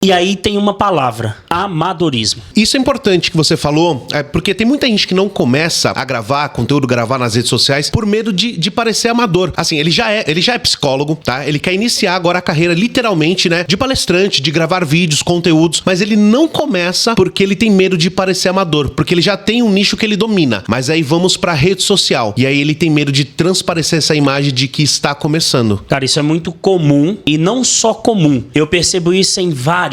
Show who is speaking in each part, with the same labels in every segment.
Speaker 1: E aí tem uma palavra: amadorismo.
Speaker 2: Isso é importante que você falou, porque tem muita gente que não começa a gravar conteúdo, gravar nas redes sociais por medo de parecer amador. Assim, ele já é psicólogo, tá? Ele quer iniciar agora a carreira literalmente, né, de palestrante, de gravar vídeos, conteúdos, mas ele não começa porque ele tem medo de parecer amador, porque ele já tem um nicho que ele domina. Mas aí vamos pra rede social, e aí ele tem medo de transparecer essa imagem de que está começando.
Speaker 1: Cara, isso é muito comum, e não só comum. Eu percebo isso em vários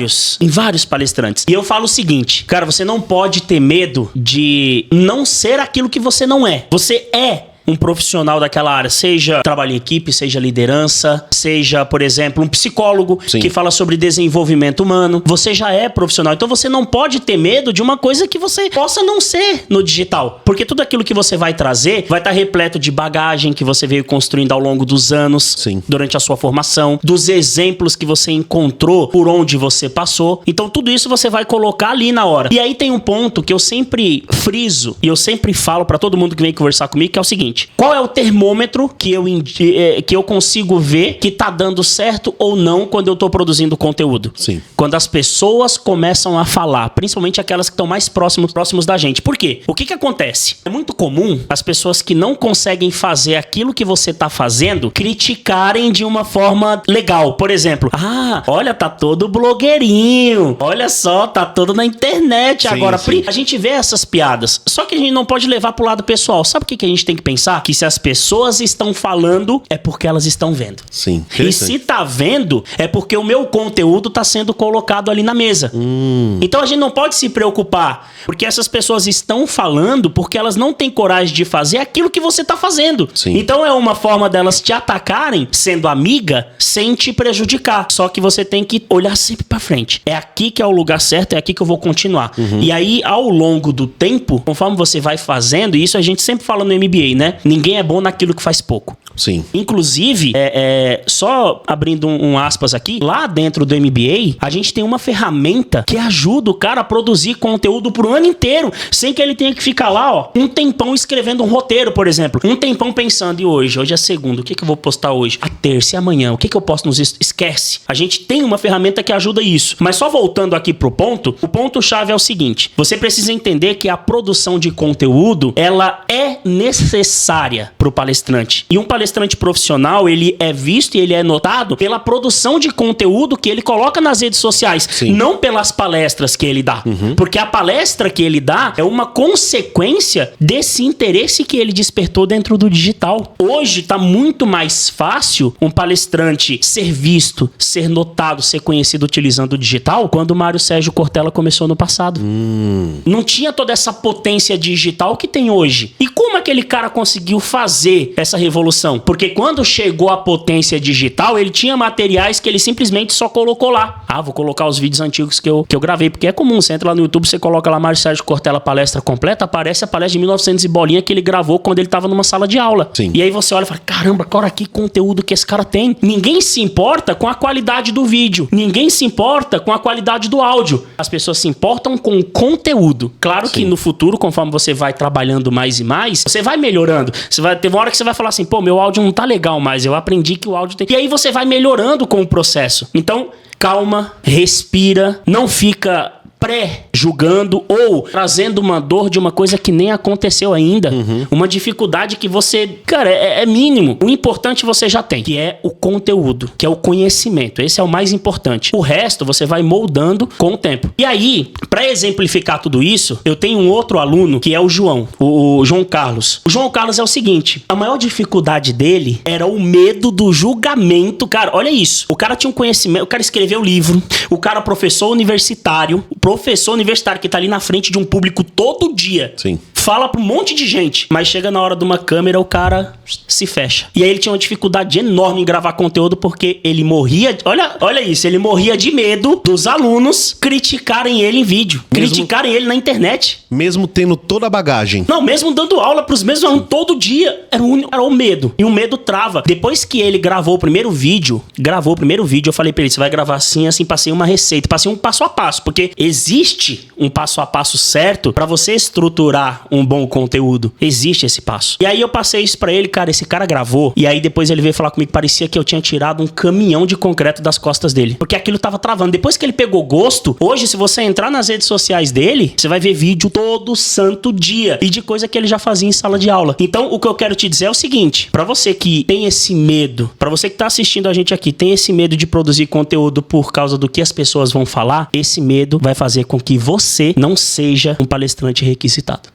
Speaker 1: palestrantes. E eu falo o seguinte, cara, você não pode ter medo de não ser aquilo que você não é. Você é um profissional daquela área, seja trabalho em equipe, seja liderança, seja, por exemplo, um psicólogo que fala sobre desenvolvimento humano. Você já é profissional, então você não pode ter medo de uma coisa que você possa não ser no digital, porque tudo aquilo que você vai trazer vai estar repleto de bagagem que você veio construindo ao longo dos anos, durante a sua formação, dos exemplos que você encontrou por onde você passou. Então tudo isso você vai colocar ali na hora. E aí tem um ponto que eu sempre friso e eu sempre falo pra todo mundo que vem conversar comigo, que é o seguinte: qual é o termômetro que eu consigo ver que tá dando certo ou não quando eu tô produzindo conteúdo? Quando as pessoas começam a falar, principalmente aquelas que estão mais próximos da gente. Por quê? O que acontece? É muito comum as pessoas que não conseguem fazer aquilo que você tá fazendo criticarem de uma forma legal. Por exemplo, olha, tá todo blogueirinho. Olha só, tá todo na internet agora. A gente vê essas piadas. Só que a gente não pode levar pro lado pessoal. Sabe o que a gente tem que pensar? Que se as pessoas estão falando, é porque elas estão vendo. E se tá vendo, é porque o meu conteúdo tá sendo colocado ali na mesa. Então a gente não pode se preocupar, porque essas pessoas estão falando porque elas não têm coragem de fazer aquilo que você tá fazendo. Então é uma forma delas te atacarem, sendo amiga, sem te prejudicar. Só que você tem que olhar sempre pra frente. É aqui que é o lugar certo, é aqui que eu vou continuar. E aí, ao longo do tempo, conforme você vai fazendo, e isso a gente sempre fala no MBA, né? Ninguém é bom naquilo que faz pouco. Inclusive, só abrindo um aspas aqui, lá dentro do MBA, a gente tem uma ferramenta que ajuda o cara a produzir conteúdo pro ano inteiro, sem que ele tenha que ficar lá, um tempão escrevendo um roteiro, por exemplo. Um tempão pensando, e hoje é segunda, o que eu vou postar hoje? A terça e amanhã, o que eu posto nos... Esquece. A gente tem uma ferramenta que ajuda isso. Mas só voltando aqui pro ponto, o ponto-chave é o seguinte: você precisa entender que a produção de conteúdo, ela é necessária pro palestrante. E um palestrante profissional, ele é visto e ele é notado pela produção de conteúdo que ele coloca nas redes sociais, não pelas palestras que ele dá. Porque a palestra que ele dá é uma consequência desse interesse que ele despertou dentro do digital. Hoje tá muito mais fácil um palestrante ser visto, ser notado, ser conhecido utilizando o digital, quando o Mário Sérgio Cortella começou no passado. Não tinha toda essa potência digital que tem hoje. E como aquele cara conseguiu fazer essa revolução? Porque quando chegou a potência digital, ele tinha materiais que ele simplesmente só colocou lá. Vou colocar os vídeos antigos que eu gravei, porque é comum, você entra lá no YouTube, você coloca lá Mário Sérgio Cortella palestra completa, aparece a palestra de 1900 e bolinha que ele gravou quando ele tava numa sala de aula. E aí você olha e fala, caramba, olha que conteúdo que esse cara tem. Ninguém se importa com a qualidade do vídeo, ninguém se importa com a qualidade do áudio. As pessoas se importam com o conteúdo. Claro que no futuro, conforme você vai trabalhando mais e mais, você vai melhorando. Você vai ter uma hora que você vai falar assim, pô, meu áudio não tá legal mais, eu aprendi que o áudio tem... E aí você vai melhorando com o processo. Então, calma, respira, não fica pré-julgando ou trazendo uma dor de uma coisa que nem aconteceu ainda. Uma dificuldade que você, cara, é mínimo. O importante você já tem, que é o conteúdo, que é o conhecimento. Esse é o mais importante. O resto você vai moldando com o tempo. E aí, para exemplificar tudo isso, eu tenho um outro aluno que é o João, o João Carlos. O João Carlos é o seguinte, a maior dificuldade dele era o medo do julgamento. Cara, olha isso. O cara tinha um conhecimento, o cara escreveu livro, o cara é professor universitário que tá ali na frente de um público todo dia. Fala pra um monte de gente, mas chega na hora de uma câmera, o cara se fecha. E aí ele tinha uma dificuldade enorme em gravar conteúdo, porque ele morria... Olha isso, ele morria de medo dos alunos criticarem ele em vídeo, criticarem ele na internet.
Speaker 2: Mesmo tendo toda a bagagem.
Speaker 1: Não, mesmo dando aula pros mesmos alunos todo dia, era o medo. E o medo trava. Depois que ele gravou o primeiro vídeo, eu falei pra ele, você vai gravar assim, passei uma receita, passei um passo a passo, porque existe um passo a passo certo pra você estruturar um bom conteúdo. Existe esse passo. E aí eu passei isso pra ele, cara, esse cara gravou, e aí depois ele veio falar comigo, parecia que eu tinha tirado um caminhão de concreto das costas dele, porque aquilo tava travando. Depois que ele pegou gosto, hoje se você entrar nas redes sociais dele, você vai ver vídeo todo santo dia, e de coisa que ele já fazia em sala de aula. Então o que eu quero te dizer é o seguinte, pra você que tem esse medo, pra você que tá assistindo a gente aqui, tem esse medo de produzir conteúdo por causa do que as pessoas vão falar, esse medo vai fazer com que você não seja um palestrante requisitado.